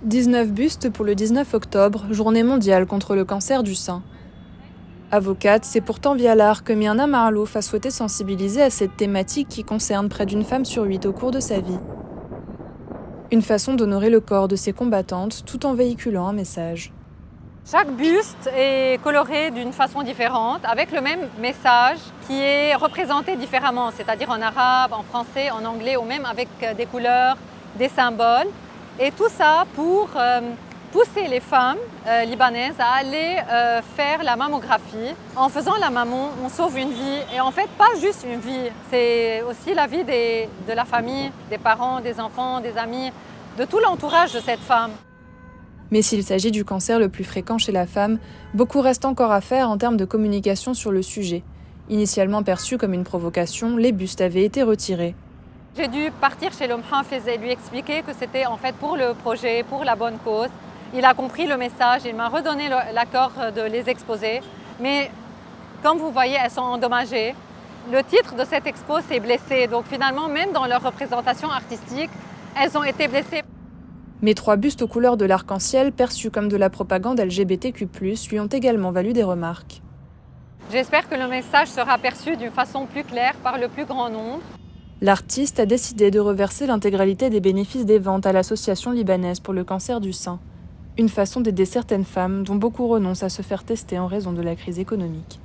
19 bustes pour le 19 octobre, journée mondiale contre le cancer du sein. Avocate, c'est pourtant via l'art que Myrna Marlouf a souhaité sensibiliser à cette thématique qui concerne près d'une femme sur 8 au cours de sa vie. Une façon d'honorer le corps de ses combattantes tout en véhiculant un message. Chaque buste est coloré d'une façon différente, avec le même message qui est représenté différemment, c'est-à-dire en arabe, en français, en anglais ou même avec des couleurs, des symboles. Et tout ça pour pousser les femmes libanaises à aller faire la mammographie. En faisant la mammo, on sauve une vie. Et en fait, pas juste une vie, c'est aussi la vie de la famille, des parents, des enfants, des amis, de tout l'entourage de cette femme. Mais s'il s'agit du cancer le plus fréquent chez la femme, beaucoup reste encore à faire en termes de communication sur le sujet. Initialement perçu comme une provocation, les bustes avaient été retirés. J'ai dû partir chez l'homme Hafiz et lui expliquer que c'était en fait pour le projet, pour la bonne cause. Il a compris le message, il m'a redonné l'accord de les exposer. Mais comme vous voyez, elles sont endommagées. Le titre de cette expo, c'est Blessées. Donc finalement, même dans leur représentation artistique, elles ont été blessées. Mais 3 bustes aux couleurs de l'arc-en-ciel, perçus comme de la propagande LGBTQ+, lui ont également valu des remarques. J'espère que le message sera perçu d'une façon plus claire par le plus grand nombre. L'artiste a décidé de reverser l'intégralité des bénéfices des ventes à l'Association libanaise pour le cancer du sein. Une façon d'aider certaines femmes dont beaucoup renoncent à se faire tester en raison de la crise économique.